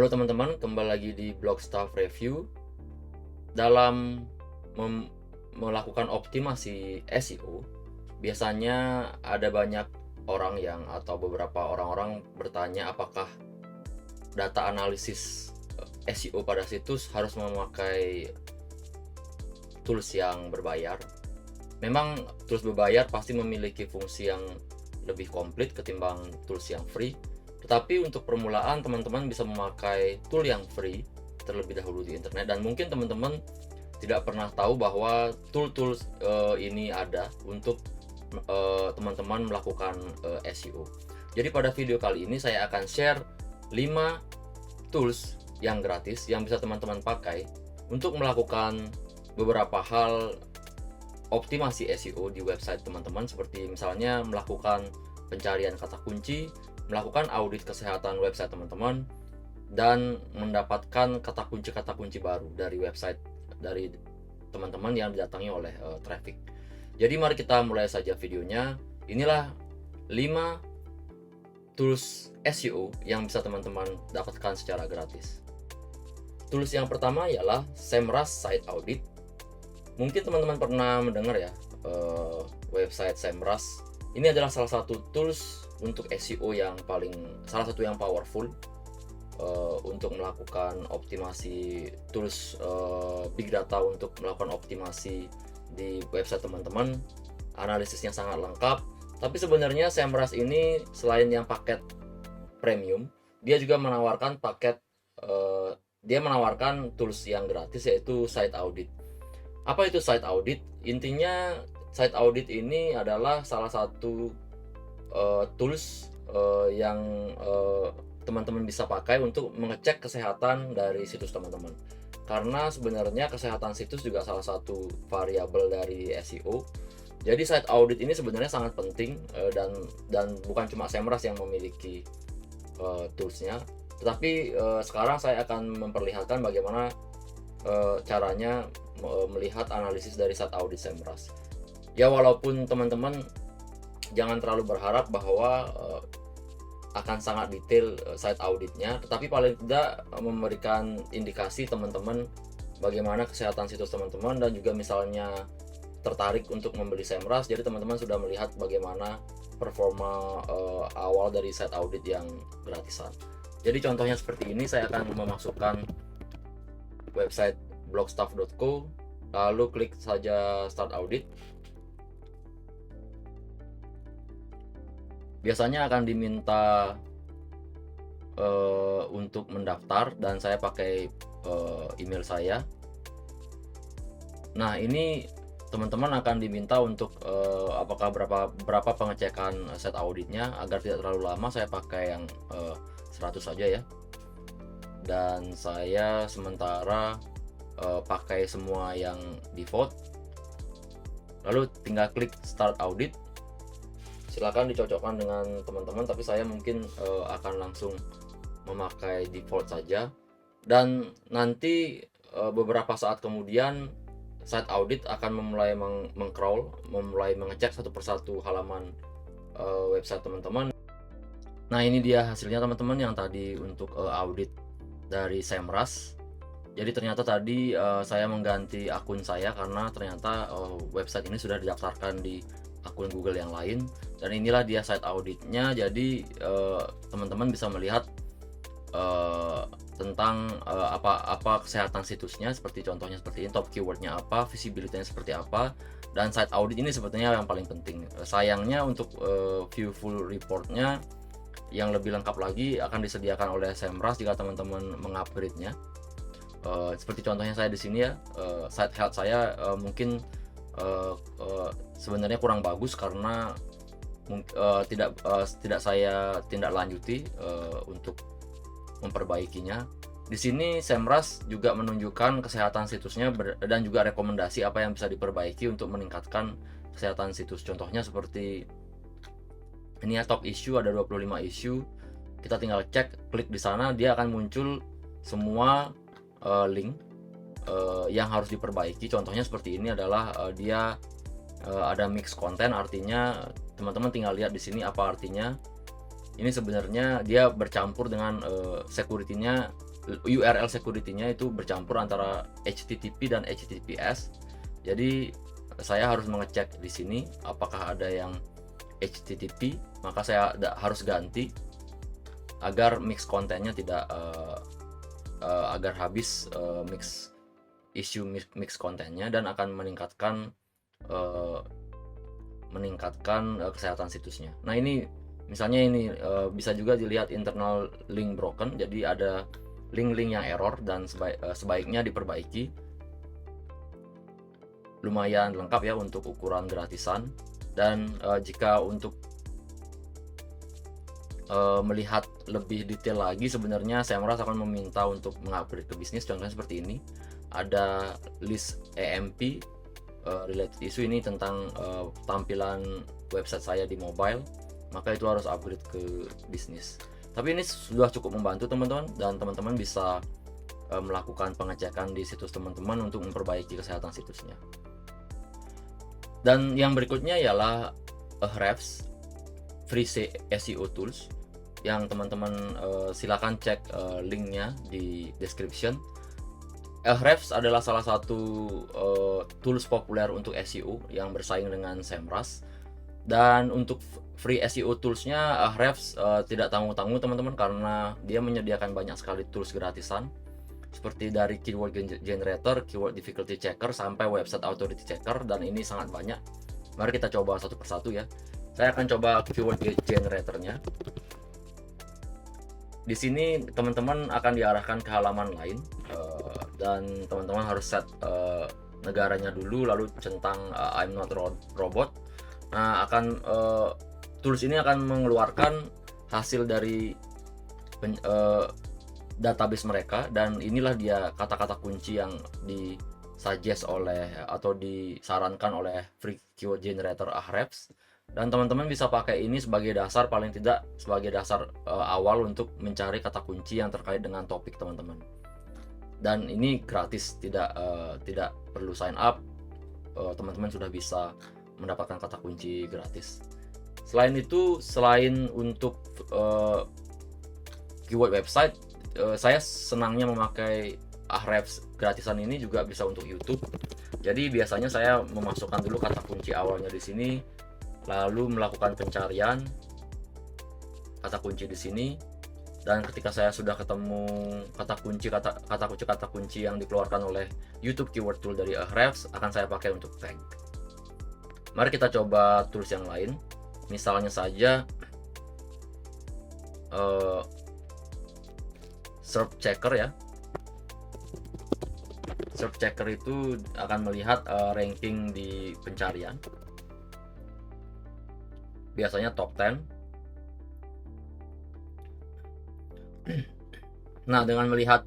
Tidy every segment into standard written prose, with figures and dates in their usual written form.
Halo teman-teman, kembali lagi di Blog Staff Review. Dalam melakukan optimasi SEO, biasanya ada banyak orang atau beberapa orang-orang bertanya apakah data analisis SEO pada situs harus memakai tools yang berbayar. Memang tools berbayar pasti memiliki fungsi yang lebih komplit ketimbang tools yang free. Tetapi untuk permulaan teman-teman bisa memakai tool yang free terlebih dahulu di internet, dan mungkin teman-teman tidak pernah tahu bahwa tool-tool ini ada untuk teman-teman melakukan SEO. Jadi pada video kali ini saya akan share 5 tools yang gratis yang bisa teman-teman pakai untuk melakukan beberapa hal optimasi SEO di website teman-teman, seperti misalnya melakukan pencarian kata kunci, melakukan audit kesehatan website teman-teman, dan mendapatkan kata kunci baru dari website dari teman-teman yang didatangi oleh traffic. Jadi mari kita mulai saja videonya. Inilah 5 tools SEO yang bisa teman-teman dapatkan secara gratis. Tools yang pertama ialah Semrush Site Audit. Mungkin teman-teman pernah mendengar ya website Semrush. Ini adalah salah satu tools untuk SEO yang salah satu yang powerful untuk melakukan optimasi tools big data untuk melakukan optimasi di website teman-teman. Analisisnya sangat lengkap. Tapi sebenarnya Semrush ini selain yang paket premium, dia juga menawarkan dia menawarkan tools yang gratis, yaitu Site Audit. Apa itu Site Audit? Intinya Site Audit ini adalah salah satu tools yang teman-teman bisa pakai untuk mengecek kesehatan dari situs teman-teman. Karena sebenarnya kesehatan situs juga salah satu variabel dari SEO. Jadi Site Audit ini sebenarnya sangat penting, dan bukan cuma Semrush yang memiliki toolsnya. Tetapi sekarang saya akan memperlihatkan bagaimana caranya melihat analisis dari Site Audit Semrush. Ya, walaupun teman-teman jangan terlalu berharap bahwa akan sangat detail site auditnya, tetapi paling tidak memberikan indikasi teman-teman bagaimana kesehatan situs teman-teman, dan juga misalnya tertarik untuk membeli Semrush, jadi teman-teman sudah melihat bagaimana performa awal dari site audit yang gratisan. Jadi contohnya seperti ini, saya akan memasukkan website blogstaff.co, lalu klik saja Start Audit. Biasanya akan diminta untuk mendaftar, dan saya pakai email saya. Nah, ini teman-teman akan diminta untuk apakah berapa pengecekan set auditnya. Agar tidak terlalu lama, saya pakai yang 100 saja ya. Dan saya sementara pakai semua yang default. Lalu tinggal klik Start Audit. Silakan dicocokkan dengan teman-teman, tapi saya mungkin akan langsung memakai default saja. Dan nanti beberapa saat kemudian Site Audit akan memulai mengcrawl, memulai mengecek satu persatu halaman website teman-teman. Nah, ini dia hasilnya teman-teman yang tadi untuk audit dari Semrush. Jadi ternyata tadi saya mengganti akun saya karena ternyata website ini sudah didaftarkan di akun Google yang lain, dan inilah dia site auditnya. Jadi teman-teman bisa melihat tentang apa kesehatan situsnya, seperti contohnya seperti ini, top keywordnya apa, visibility-nya seperti apa, dan site audit ini sebetulnya yang paling penting. Sayangnya untuk view full reportnya yang lebih lengkap lagi akan disediakan oleh Semrush jika teman-teman mengupgrade-nya. Seperti contohnya saya di sini ya, site health saya mungkin sebenarnya kurang bagus karena tidak saya tindak lanjuti untuk memperbaikinya. Di sini Semrush juga menunjukkan kesehatan situsnya dan juga rekomendasi apa yang bisa diperbaiki untuk meningkatkan kesehatan situs. Contohnya seperti ini ya, top issue ada 25 issue. Kita tinggal cek, klik di sana, dia akan muncul semua link yang harus diperbaiki. Contohnya seperti ini adalah dia ada mix konten, artinya teman-teman tinggal lihat di sini apa artinya. Ini sebenarnya dia bercampur dengan security-nya URL security-nya itu bercampur antara HTTP dan HTTPS. Jadi saya harus mengecek di sini apakah ada yang HTTP, maka saya harus ganti agar mix kontennya tidak agar habis mix kontennya, dan akan meningkatkan kesehatan situsnya. Nah ini misalnya ini bisa juga dilihat internal link broken, jadi ada link-link yang error dan sebaiknya diperbaiki. Lumayan lengkap ya untuk ukuran gratisan. Dan jika untuk melihat lebih detail lagi, sebenarnya saya merasa akan meminta untuk mengupgrade ke bisnis. Contohnya seperti ini, ada list EMP related issue, ini tentang tampilan website saya di mobile, maka itu harus upgrade ke bisnis. Tapi ini sudah cukup membantu teman-teman, dan teman-teman bisa melakukan pengecekan di situs teman-teman untuk memperbaiki kesehatan situsnya. Dan yang berikutnya ialah Ahrefs free SEO tools, yang teman-teman silakan cek linknya di description. Ahrefs adalah salah satu tools populer untuk SEO yang bersaing dengan Semrush. Dan untuk free SEO toolsnya, Ahrefs tidak tanggung-tanggung teman-teman, karena dia menyediakan banyak sekali tools gratisan, seperti dari keyword generator, keyword difficulty checker, sampai website authority checker, dan ini sangat banyak. Mari kita coba satu persatu ya. Saya akan coba keyword generatornya. Di sini teman-teman akan diarahkan ke halaman lain, dan teman-teman harus set negaranya dulu, lalu centang I'm not robot. Nah, tools ini akan mengeluarkan hasil dari database mereka, dan inilah dia kata-kata kunci yang disuggest oleh atau disarankan oleh free keyword generator Ahrefs. Dan teman-teman bisa pakai ini sebagai dasar, paling tidak sebagai dasar awal untuk mencari kata kunci yang terkait dengan topik teman-teman. Dan ini gratis, tidak perlu sign up. Teman-teman sudah bisa mendapatkan kata kunci gratis. Selain itu, selain untuk keyword website, saya senangnya memakai Ahrefs gratisan ini juga bisa untuk YouTube. Jadi biasanya saya memasukkan dulu kata kunci awalnya di sini, lalu melakukan pencarian kata kunci di sini, dan ketika saya sudah ketemu kata kunci yang dikeluarkan oleh YouTube Keyword Tool dari Ahrefs, akan saya pakai untuk tag. Mari kita coba tools yang lain. Misalnya saja Search Checker ya. Search Checker itu akan melihat ranking di pencarian. Biasanya top 10. Nah, dengan melihat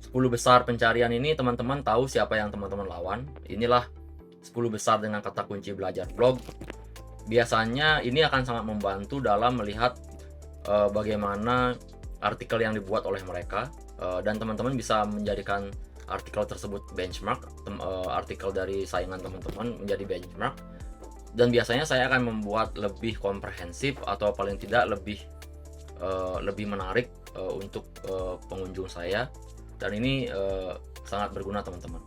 10 besar pencarian ini, teman-teman tahu siapa yang teman-teman lawan. Inilah 10 besar dengan kata kunci belajar blog. Biasanya ini akan sangat membantu dalam melihat bagaimana artikel yang dibuat oleh mereka, dan teman-teman bisa menjadikan artikel tersebut benchmark, artikel dari saingan teman-teman menjadi benchmark. Dan biasanya saya akan membuat lebih komprehensif, atau paling tidak lebih menarik untuk pengunjung saya, dan ini sangat berguna teman-teman.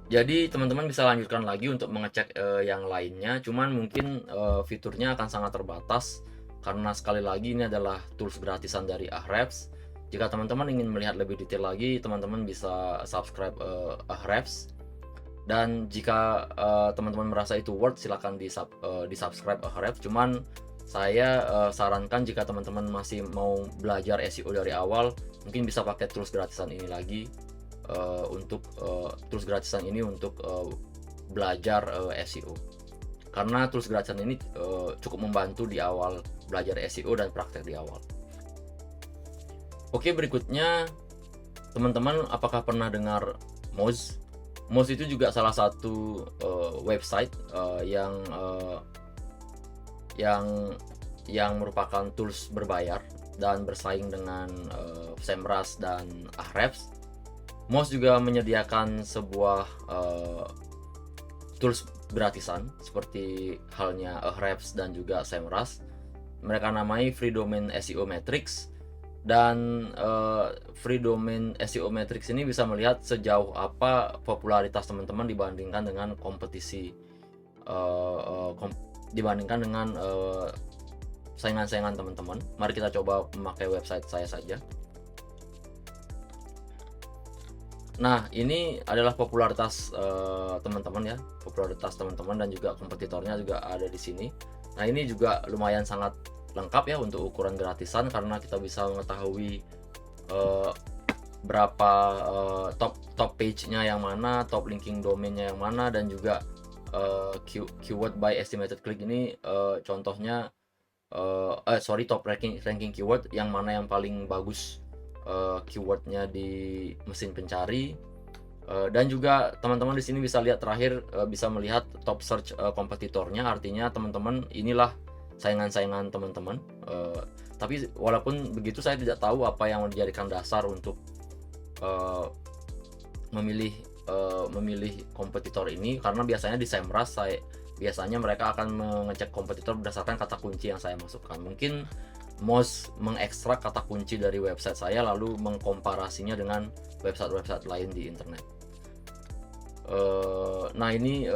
Jadi teman-teman bisa lanjutkan lagi untuk mengecek yang lainnya, cuman mungkin fiturnya akan sangat terbatas karena sekali lagi ini adalah tools gratisan dari Ahrefs. Jika teman-teman ingin melihat lebih detail lagi, teman-teman bisa subscribe Ahrefs. Dan jika teman-teman merasa itu worth, silahkan di subscribe Ahrefs. Cuman saya sarankan jika teman-teman masih mau belajar SEO dari awal, mungkin bisa pakai tools gratisan ini lagi, untuk belajar SEO. Karena tools gratisan ini cukup membantu di awal belajar SEO dan praktek di awal. Oke, berikutnya teman-teman apakah pernah dengar Moz? Moz itu juga salah satu website yang merupakan tools berbayar dan bersaing dengan Semrush dan Ahrefs. Moz juga menyediakan sebuah tools gratisan seperti halnya Ahrefs dan juga Semrush. Mereka namai Free Domain SEO Matrix. Dan free domain SEO Matrix ini bisa melihat sejauh apa popularitas teman-teman dibandingkan dengan kompetisi, dibandingkan dengan saingan-saingan teman-teman. Mari kita coba memakai website saya saja. Nah, ini adalah popularitas teman-teman ya, popularitas teman-teman dan juga kompetitornya juga ada di sini. Nah, ini juga lumayan sangat lengkap ya untuk ukuran gratisan, karena kita bisa mengetahui berapa top page-nya yang mana, top linking domainnya yang mana, dan juga keyword by estimated click ini contohnya top ranking keyword yang mana yang paling bagus keywordnya di mesin pencari, dan juga teman-teman di sini bisa lihat terakhir, bisa melihat top search kompetitornya. Artinya teman-teman inilah saingan-saingan teman-teman. Tapi walaupun begitu, saya tidak tahu apa yang menjadikan dasar untuk memilih kompetitor ini, karena biasanya di Semrush biasanya mereka akan mengecek kompetitor berdasarkan kata kunci yang saya masukkan. Mungkin Moz mengekstrak kata kunci dari website saya lalu mengkomparasinya dengan website-website lain di internet. Nah, ini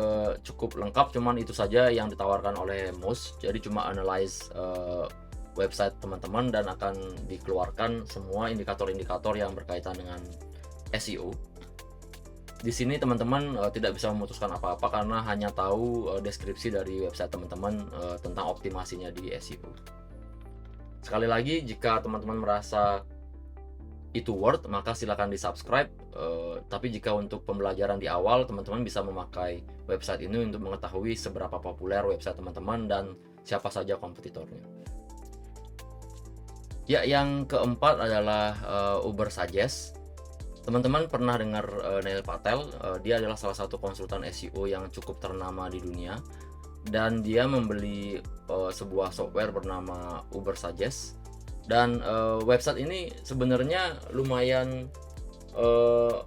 cukup lengkap, cuman itu saja yang ditawarkan oleh Moz. Jadi cuma analyze website teman-teman dan akan dikeluarkan semua indikator-indikator yang berkaitan dengan SEO. Di sini teman-teman tidak bisa memutuskan apa-apa karena hanya tahu deskripsi dari website teman-teman tentang optimasinya di SEO. Sekali lagi, jika teman-teman merasa itu worth, maka silakan di subscribe. Tapi jika untuk pembelajaran di awal, teman-teman bisa memakai website ini untuk mengetahui seberapa populer website teman-teman dan siapa saja kompetitornya. Ya, yang keempat adalah Ubersuggest. Teman-teman pernah dengar Neil Patel? Dia adalah salah satu konsultan SEO yang cukup ternama di dunia, dan dia membeli sebuah software bernama Ubersuggest. Dan website ini sebenarnya lumayan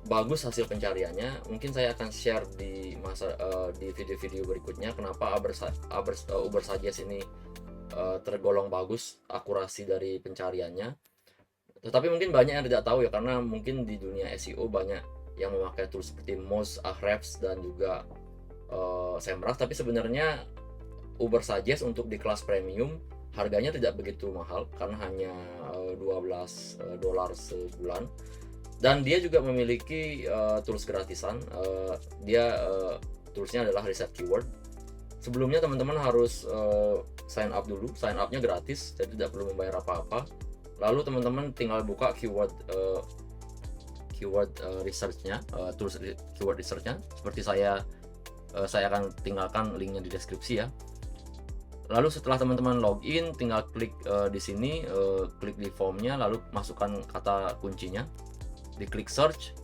bagus hasil pencariannya. Mungkin saya akan share di video-video berikutnya kenapa Ubersuggest ini tergolong bagus akurasi dari pencariannya. Tetapi mungkin banyak yang tidak tahu ya, karena mungkin di dunia SEO banyak yang memakai tools seperti Moz, Ahrefs, dan juga Semrush. Tapi sebenarnya Ubersuggest untuk di kelas premium harganya tidak begitu mahal, karena hanya $12 sebulan. Dan dia juga memiliki tools gratisan. Toolsnya adalah Reset Keyword. Sebelumnya teman-teman harus sign up dulu. Sign upnya gratis, jadi tidak perlu membayar apa-apa. Lalu teman-teman tinggal buka keyword research-nya, tools keyword research-nya. Seperti saya akan tinggalkan linknya di deskripsi ya. Lalu setelah teman-teman login, tinggal klik di sini, klik di formnya, lalu masukkan kata kuncinya, diklik search.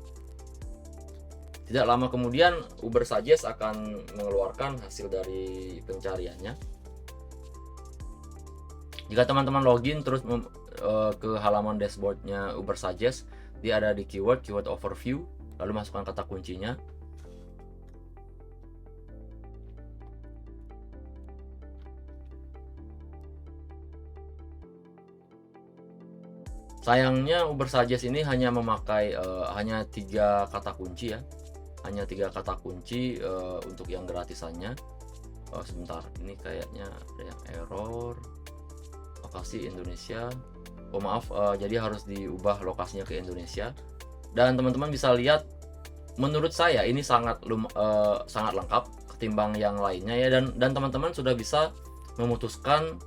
Tidak lama kemudian Ubersuggest akan mengeluarkan hasil dari pencariannya. Jika teman-teman login terus ke halaman dashboardnya Ubersuggest, dia ada di keyword overview, lalu masukkan kata kuncinya. Sayangnya Ubersuggest ini hanya memakai hanya 3 kata kunci ya, hanya 3 kata kunci untuk yang gratisannya. Sebentar, ini kayaknya ada yang error. Lokasi Indonesia. Oh maaf, jadi harus diubah lokasinya ke Indonesia. Dan teman-teman bisa lihat, menurut saya ini sangat lengkap ketimbang yang lainnya ya, dan teman-teman sudah bisa memutuskan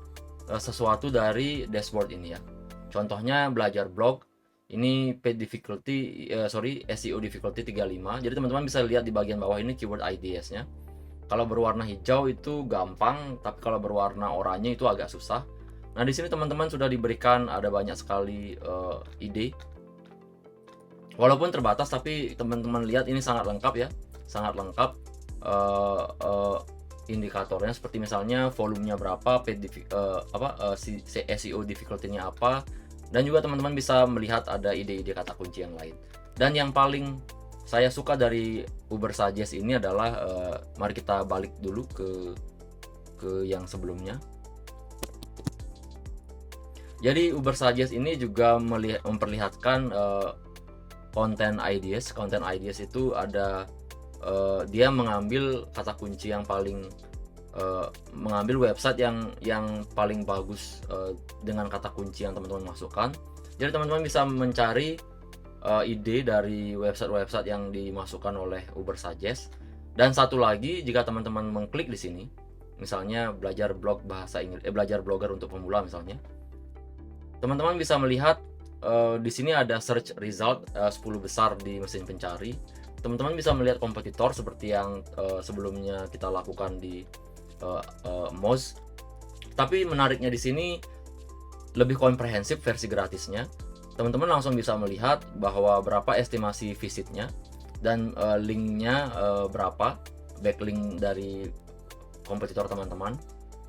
sesuatu dari dashboard ini ya. Contohnya belajar blog, ini SEO difficulty 35. Jadi teman-teman bisa lihat di bagian bawah ini keyword IDS-nya. Kalau berwarna hijau itu gampang, tapi kalau berwarna oranye itu agak susah. Nah, di sini teman-teman sudah diberikan ada banyak sekali ide. Walaupun terbatas, tapi teman-teman lihat ini sangat lengkap ya, sangat lengkap indikatornya, seperti misalnya volumenya berapa, SEO difficulty-nya apa, dan juga teman-teman bisa melihat ada ide-ide kata kunci yang lain. Dan yang paling saya suka dari Ubersuggest ini adalah mari kita balik dulu ke yang sebelumnya. Jadi Ubersuggest ini juga memperlihatkan content ideas. Content ideas itu ada dia mengambil kata kunci yang paling mengambil website yang paling bagus dengan kata kunci yang teman-teman masukkan. Jadi teman-teman bisa mencari ide dari website-website yang dimasukkan oleh Ubersuggest. Dan satu lagi, jika teman-teman mengklik di sini, misalnya belajar blog bahasa Inggris, belajar blogger untuk pemula misalnya, teman-teman bisa melihat di sini ada search result 10 besar di mesin pencari. Teman-teman bisa melihat kompetitor seperti yang sebelumnya kita lakukan di Moz. Tapi menariknya di sini lebih komprehensif versi gratisnya. Teman-teman langsung bisa melihat bahwa berapa estimasi visitnya dan linknya berapa, backlink dari kompetitor teman-teman.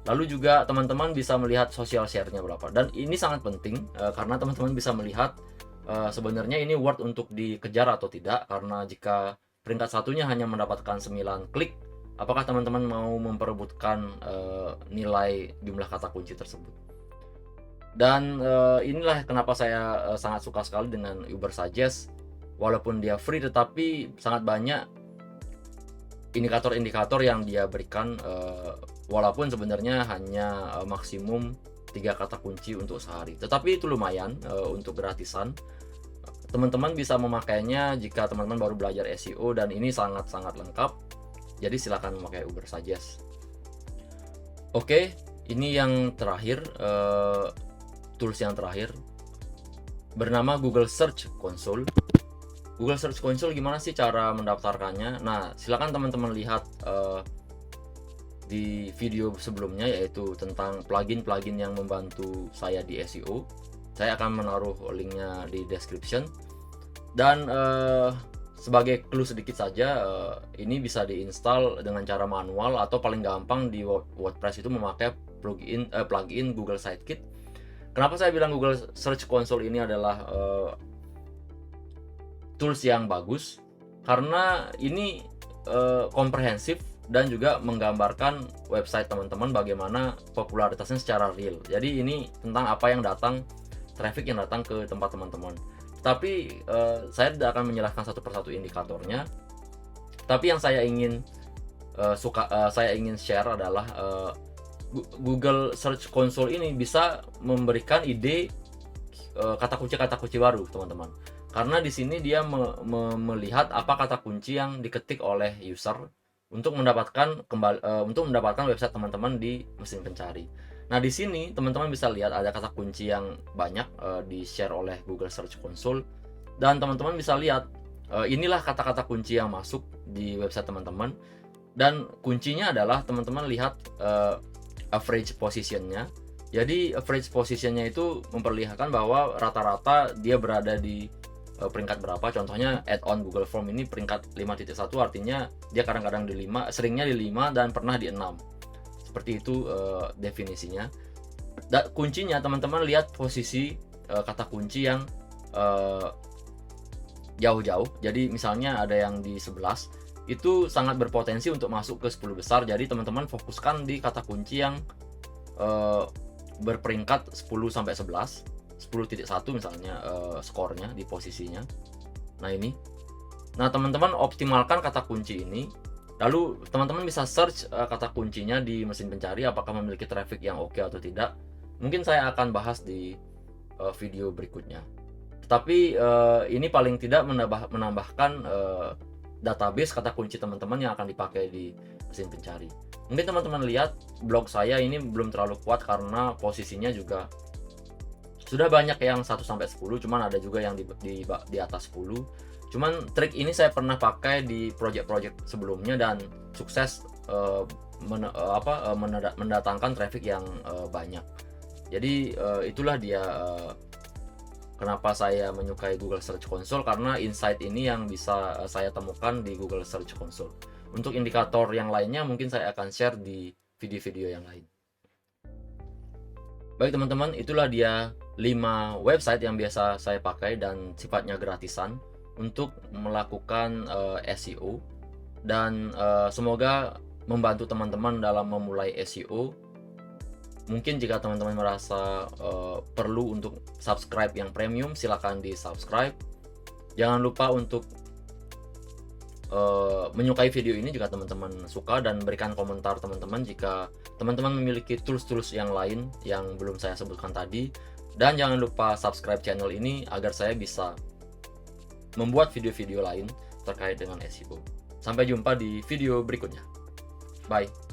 Lalu juga teman-teman bisa melihat social share-nya berapa. Dan ini sangat penting karena teman-teman bisa melihat sebenarnya ini worth untuk dikejar atau tidak. Karena jika peringkat satunya hanya mendapatkan 9 klik, apakah teman-teman mau memperebutkan nilai jumlah kata kunci tersebut. Dan inilah kenapa saya sangat suka sekali dengan Ubersuggest. Walaupun dia free, tetapi sangat banyak indikator-indikator yang dia berikan, walaupun sebenarnya hanya maksimum 3 kata kunci untuk sehari, tetapi itu lumayan untuk gratisan. Teman-teman bisa memakainya jika teman-teman baru belajar SEO, dan ini sangat-sangat lengkap. Jadi silakan memakai Ubersuggest. Oke, ini yang terakhir, tools yang terakhir bernama Google Search Console. Google Search Console gimana sih cara mendaftarkannya? Nah, silakan teman-teman lihat di video sebelumnya, yaitu tentang plugin-plugin yang membantu saya di SEO. Saya akan menaruh linknya di description. Dan sebagai clue sedikit saja, ini bisa diinstal dengan cara manual atau paling gampang di WordPress itu memakai plugin Google Sitekit. Kenapa saya bilang Google Search Console ini adalah tools yang bagus? Karena ini komprehensif dan juga menggambarkan website teman-teman bagaimana popularitasnya secara real. Jadi ini tentang apa yang datang, traffic yang datang ke tempat teman-teman. Tapi saya tidak akan menjelaskan satu persatu indikatornya. Tapi yang saya ingin share adalah Google Search Console ini bisa memberikan ide kata kunci baru, teman-teman. Karena di sini dia melihat apa kata kunci yang diketik oleh user untuk mendapatkan website teman-teman di mesin pencari. Nah, di sini teman-teman bisa lihat ada kata kunci yang banyak di-share oleh Google Search Console, dan teman-teman bisa lihat inilah kata-kata kunci yang masuk di website teman-teman. Dan kuncinya adalah teman-teman lihat average position-nya. Jadi average position-nya itu memperlihatkan bahwa rata-rata dia berada di peringkat berapa. Contohnya add-on Google Form ini peringkat 5.1, artinya dia kadang-kadang di 5, seringnya di 5 dan pernah di 6. Seperti itu definisinya. Dan kuncinya teman-teman lihat posisi kata kunci yang jauh-jauh. Jadi misalnya ada yang di 11, itu sangat berpotensi untuk masuk ke 10 besar. Jadi teman-teman fokuskan di kata kunci yang berperingkat 10 sampai 11. 10.1 misalnya skornya di posisinya. Nah, ini. Nah, teman-teman optimalkan kata kunci ini. Lalu teman-teman bisa search kata kuncinya di mesin pencari apakah memiliki traffic yang oke atau tidak. Mungkin saya akan bahas di video berikutnya. Tetapi ini paling tidak menambahkan database kata kunci teman-teman yang akan dipakai di mesin pencari. Mungkin teman-teman lihat blog saya ini belum terlalu kuat karena posisinya juga sudah banyak yang 1 sampai 10, cuman ada juga yang di atas 10. Cuman trik ini saya pernah pakai di project-project sebelumnya dan sukses mendatangkan traffic yang banyak. Jadi itulah dia kenapa saya menyukai Google Search Console, karena insight ini yang bisa saya temukan di Google Search Console. Untuk indikator yang lainnya mungkin saya akan share di video-video yang lain. Baik teman-teman, itulah dia 5 website yang biasa saya pakai dan sifatnya gratisan untuk melakukan SEO, dan semoga membantu teman-teman dalam memulai SEO Mungkin jika teman-teman merasa perlu untuk subscribe yang premium, silakan di subscribe. Jangan lupa untuk menyukai video ini jika teman-teman suka, dan berikan komentar teman-teman jika teman-teman memiliki tools-tools yang lain yang belum saya sebutkan tadi. Dan jangan lupa subscribe channel ini agar saya bisa membuat video-video lain terkait dengan SEO. Sampai jumpa di video berikutnya. Bye.